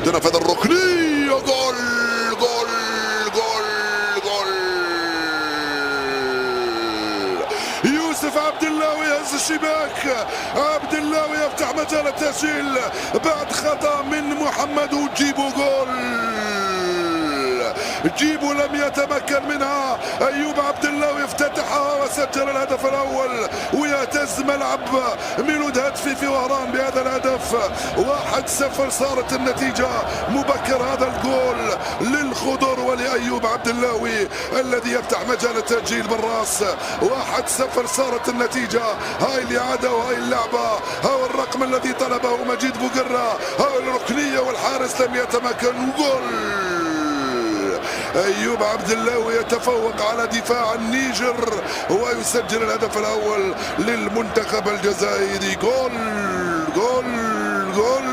تنفذ الركنية. جول جول جول جول. يوسف عبد الله ويهز الشباك. عبد الله ويفتح مجال التسجيل بعد خطأ من محمد وجيبوا جول. جيبو لم يتمكن منها. ايوب عبد الله يفتتحها وسجل الهدف الاول ويهتز ملعب ميلود هاتفي في وهران بهذا الهدف. 1-0 صارت النتيجة مبكر. هذا الجول للخضر ولأيوب عبد الله الذي يفتح مجال التسجيل بالراس. 1-0 صارت النتيجة. هاي الإعادة وهاي اللعبة. هاو الرقم الذي طلبه مجيد بوقرة. هاو الركنية والحارس لم يتمكن. جول أيوب عبد الله يتفوق على دفاع النيجر ويسجل الهدف الأول للمنتخب الجزائري. جول جول جول.